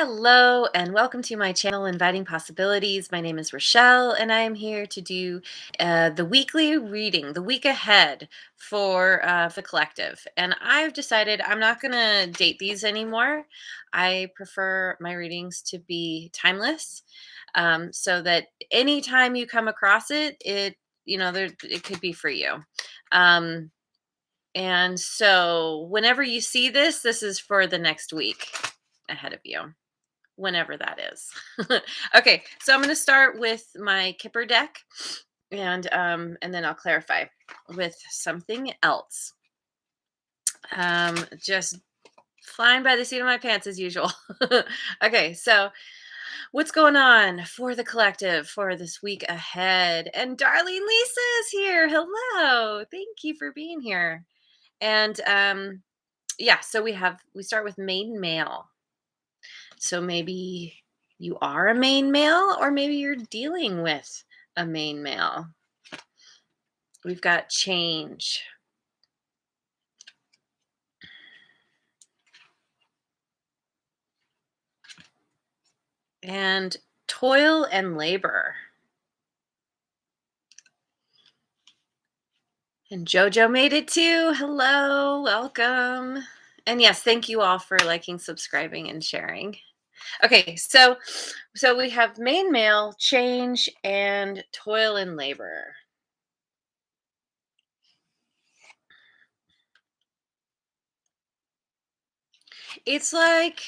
Hello and welcome to my channel, Inviting Possibilities. My name is Rochelle, and I am here to do the weekly reading, the week ahead for the collective. And I've decided I'm not going to date these anymore. I prefer my readings to be timeless, so that anytime you come across it, it could be for you. Um, and so, whenever you see this, this is for the next week ahead of you, whenever that is. Okay, so I'm going to start with my Kipper deck, and then I'll clarify with something else. Just flying by the seat of my pants as usual. Okay, so what's going on for the collective for this week ahead? And darling Lisa is here. Hello. Thank you for being here. And yeah, so we start with main male. So maybe you are a main male, or maybe you're dealing with a main male. We've got change. And toil and labor. And Jojo made it too. Hello, welcome. And yes, thank you all for liking, subscribing, and sharing. Okay, so we have main male, change, and toil and labor. It's like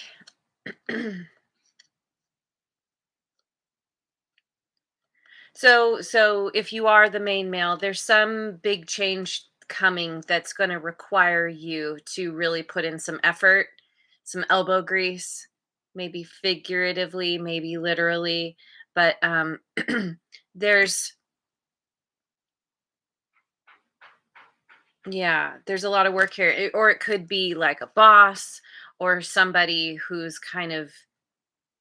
so if you are the main male, there's some big change coming that's going to require you to really put in some effort, some elbow grease, maybe figuratively, maybe literally, but there's yeah, there's a lot of work here. Or it could be like a boss or somebody who's kind of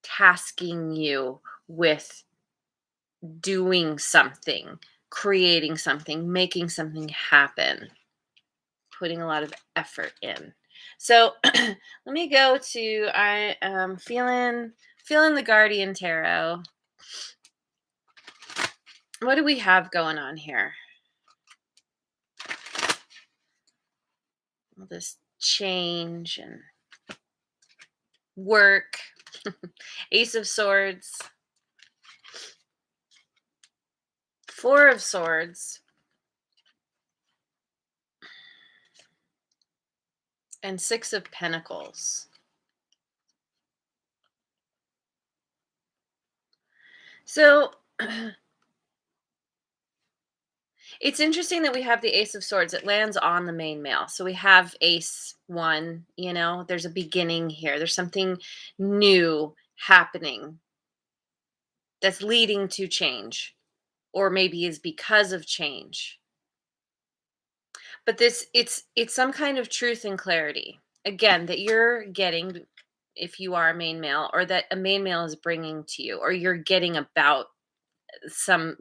tasking you with doing something, creating something, making something happen, putting a lot of effort in. So let me go to I am feeling the Guardian Tarot. What do we have going on here? All this change and work. Ace of Swords. Four of Swords. And Six of Pentacles. So it's interesting that we have the Ace of Swords. It lands on the main male. So we have Ace 1, there's a beginning here. There's something new happening that's leading to change, or maybe is because of change. But it's some kind of truth and clarity. Again, that you're getting if you are a main male, or that a main male is bringing to you, or you're getting about some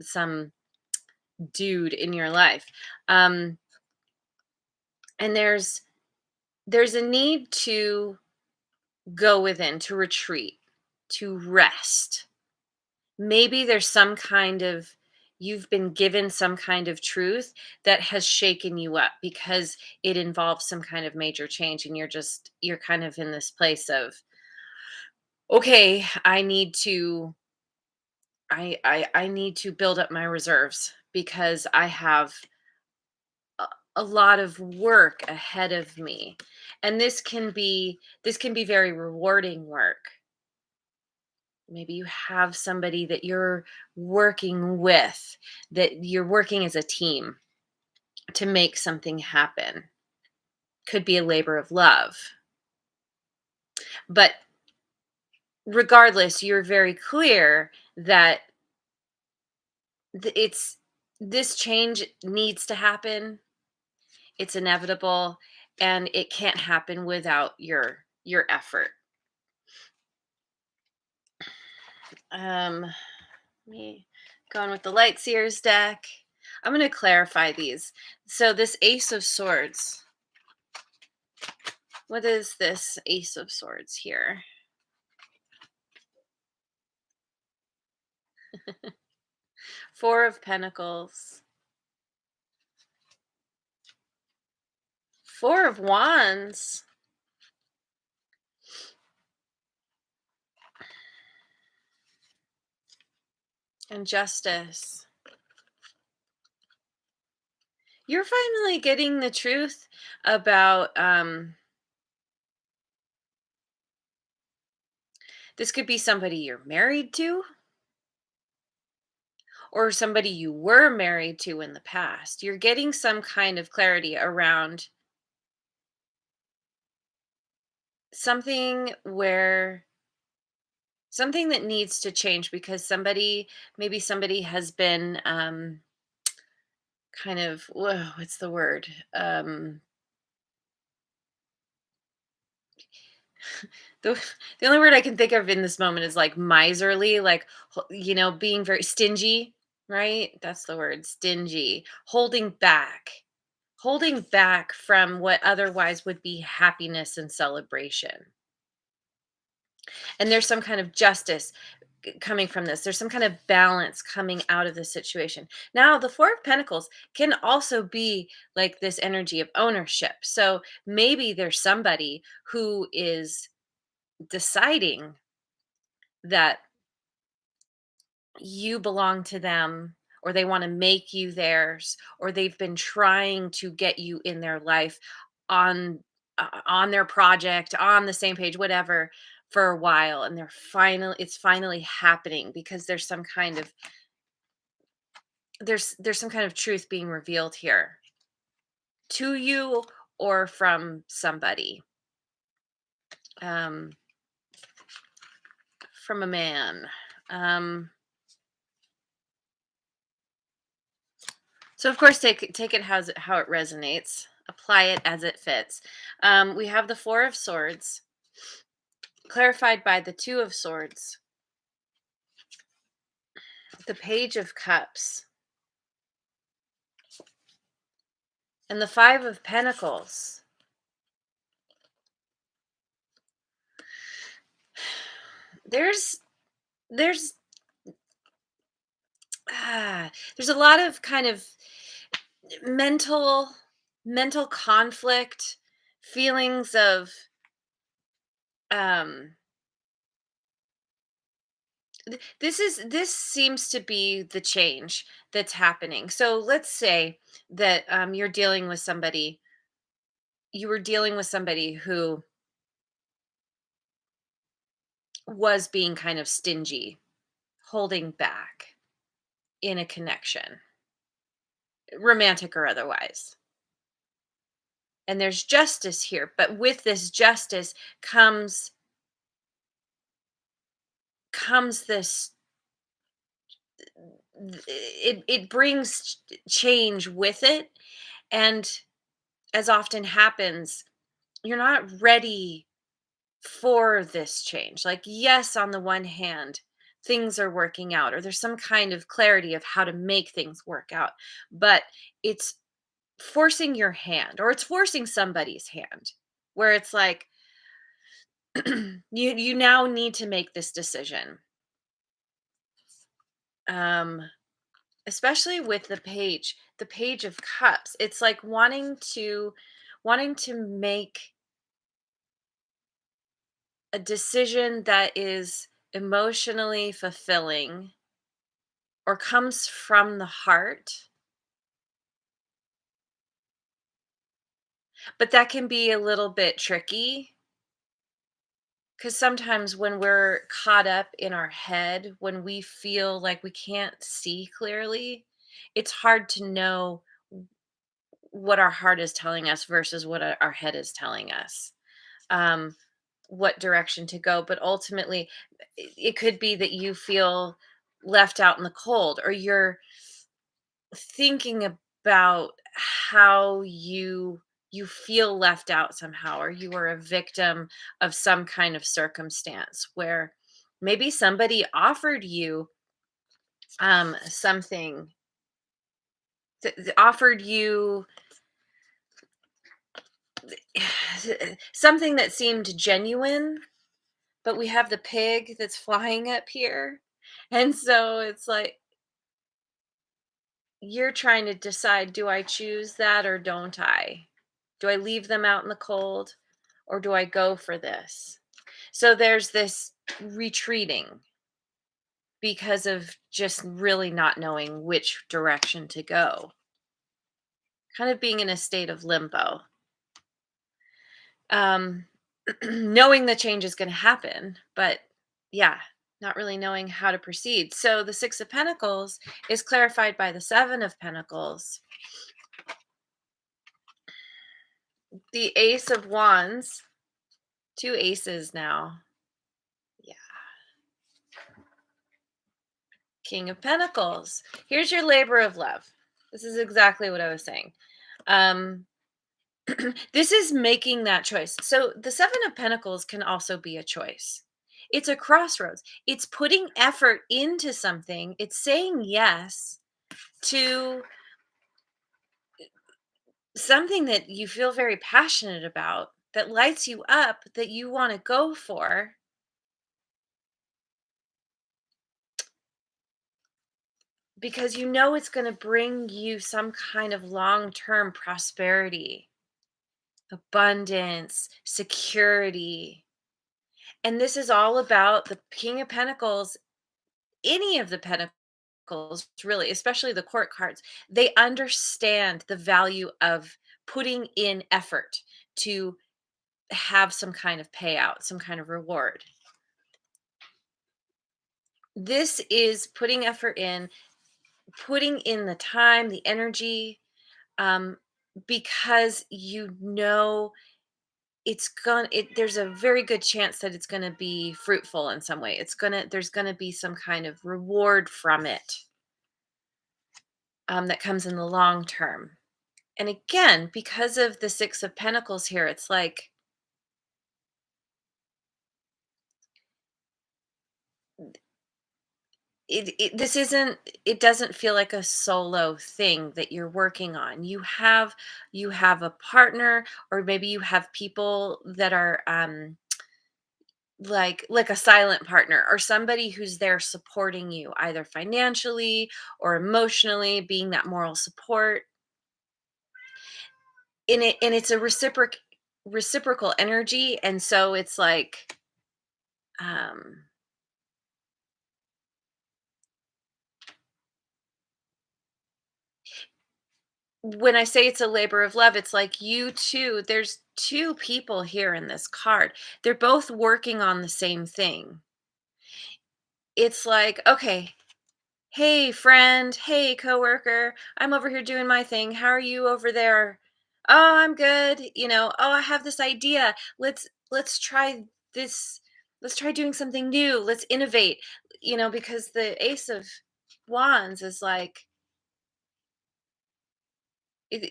dude in your life. And there's a need to go within, to retreat, to rest. Maybe there's some kind of you've been given some kind of truth that has shaken you up because it involves some kind of major change, and you're kind of in this place of, okay, I need to build up my reserves because I have a lot of work ahead of me. And this can be very rewarding work. Maybe you have somebody that you're working with, that you're working as a team to make something happen. Could be a labor of love. But regardless, you're very clear that it's this change needs to happen. It's inevitable, and it can't happen without your effort. Um Me going with the Light Seers deck. I'm going to clarify these. So this Ace of Swords. What is this Ace of Swords here? Four of Pentacles. Four of Wands. And Justice. You're finally getting the truth about this could be somebody you're married to or somebody you were married to in the past. You're getting some kind of clarity around something where something that needs to change because maybe somebody has been kind of what's the word the, the only word I can think of in this moment is like miserly, like being very stingy, right? That's the word, stingy, holding back from what otherwise would be happiness and celebration. And there's some kind of justice coming from this. There's some kind of balance coming out of this situation. Now, the Four of Pentacles can also be like this energy of ownership. So maybe there's somebody who is deciding that you belong to them, or they want to make you theirs, or they've been trying to get you in their life on their project, on the same page, whatever, for a while, and it's finally happening because there's some kind of truth being revealed here to you or from somebody, um from a man. um So of course, take it how it resonates. Apply it as it fits. We have the Four of Swords, clarified by the Two of Swords, the Page of Cups, and the Five of Pentacles. There's there's there's a lot of kind of mental mental conflict, feelings of um this seems to be the change that's happening. So let's say that you were dealing with somebody who was being kind of stingy, holding back in a connection, romantic or otherwise. And there's justice here, but with this justice comes this it brings change with it. And as often happens, you're not ready for this change. Like, yes, on the one hand, things are working out, or there's some kind of clarity of how to make things work out, but it's forcing your hand, or it's forcing somebody's hand, where it's like, you now need to make this decision. Um, Especially with the Page of Cups. It's like wanting to make a decision that is emotionally fulfilling or comes from the heart, but that can be a little bit tricky because sometimes when we're caught up in our head, when we feel like we can't see clearly, it's hard to know what our heart is telling us versus what our head is telling us. Um, what direction to go, but ultimately it could be that you feel left out in the cold, or you're thinking about how you feel left out somehow, or you are a victim of some kind of circumstance where maybe somebody offered you something, offered you something that seemed genuine, but we have the pig that's flying up here. And so it's like you're trying to decide, do I choose that or don't I? Do I leave them out in the cold or do I go for this? So there's this retreating because of just really not knowing which direction to go, kind of being in a state of limbo. Um, knowing the change is going to happen, but yeah, not really knowing how to proceed. So the Six of Pentacles is clarified by the Seven of Pentacles, the Ace of Wands, two aces now. Yeah. King of Pentacles. Here's your labor of love. This is exactly what I was saying. Um, this is making that choice. So the Seven of Pentacles can also be a choice. It's a crossroads. It's putting effort into something. It's saying yes to something that you feel very passionate about, that lights you up, that you want to go for, because you know it's going to bring you some kind of long-term prosperity, abundance, security. And this is all about the King of Pentacles, any of the Pentacles, really, especially the court cards. They understand the value of putting in effort to have some kind of payout, some kind of reward. This is putting effort in, putting in the time, the energy, um, because you know it's gonna there's a very good chance that it's gonna be fruitful in some way. There's gonna be some kind of reward from it, that comes in the long term. And again, because of the Six of Pentacles here, it's like this isn't it doesn't feel like a solo thing that you're working on. You have a partner, or maybe you have people that are like a silent partner, or somebody who's there supporting you either financially or emotionally, being that moral support in it. And it's a reciprocal energy. And so it's like, um when I say it's a labor of love, it's like you two, there's two people here in this card. They're both working on the same thing. It's like, okay, hey friend, hey coworker, I'm over here doing my thing. How are you over there? Oh, I'm good. Oh, I have this idea. Let's try this. Let's try doing something new. Let's innovate. Because the Ace of Wands is like,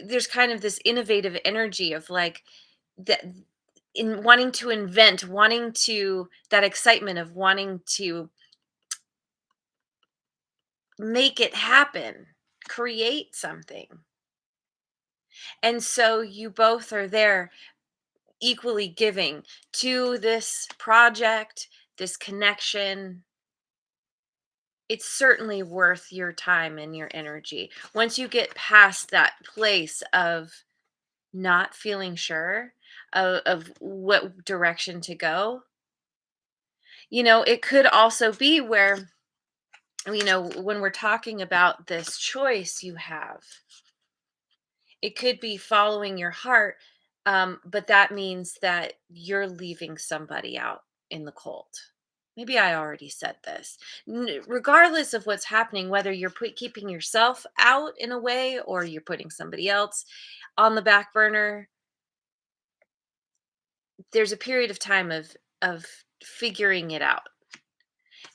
there's kind of this innovative energy of like that, in wanting to invent, wanting to that excitement of wanting to make it happen, create something. And so you both are there equally giving to this project, this connection. It's certainly worth your time and your energy. Once you get past that place of not feeling sure of what direction to go, it could also be where, when we're talking about this choice you have, it could be following your heart, but that means that you're leaving somebody out in the cold. Maybe I already said this. Regardless of what's happening, whether you're keeping yourself out in a way or you're putting somebody else on the back burner, there's a period of time of figuring it out,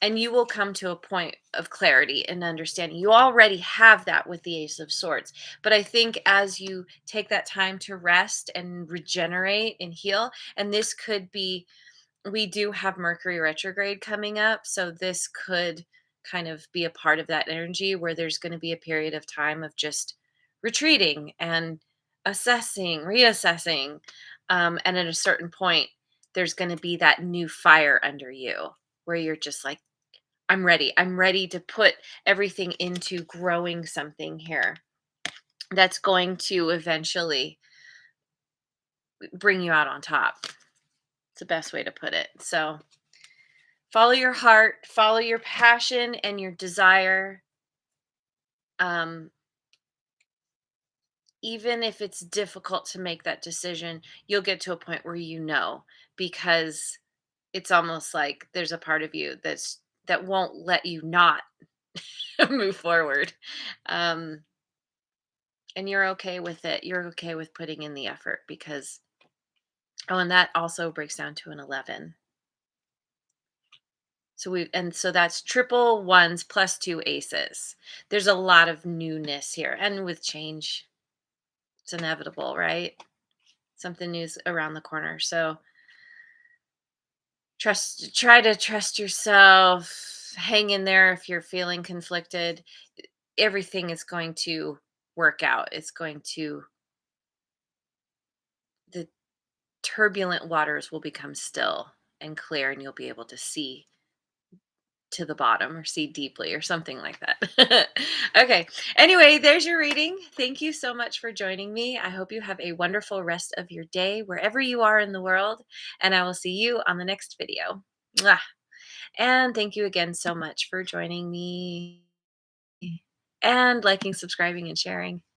and you will come to a point of clarity and understanding. You already have that with the Ace of Swords, but I think as you take that time to rest and regenerate and heal, and this could be, we do have Mercury retrograde coming up, so this could kind of be a part of that energy where there's going to be a period of time of just retreating and assessing, reassessing, and at a certain point there's going to be that new fire under you where you're just like, I'm ready. I'm ready to put everything into growing something here that's going to eventually bring you out on top. It's the best way to put it. So follow your heart, follow your passion and your desire. Um, Even if it's difficult to make that decision, you'll get to a point where you know, because it's almost like there's a part of you that won't let you not move forward. Um, and you're okay with it. You're okay with putting in the effort because, oh, and that also breaks down to an 11. So that's triple ones plus two aces. There's a lot of newness here. And with change, it's inevitable, right? Something new's around the corner. So try to trust yourself. Hang in there if you're feeling conflicted. Everything is going to work out. It's going to the turbulent waters will become still and clear, and you'll be able to see to the bottom or see deeply or something like that. Okay. Anyway, there's your reading. Thank you so much for joining me. I hope you have a wonderful rest of your day wherever you are in the world, and I will see you on the next video. Mwah. And thank you again so much for joining me and liking, subscribing, and sharing.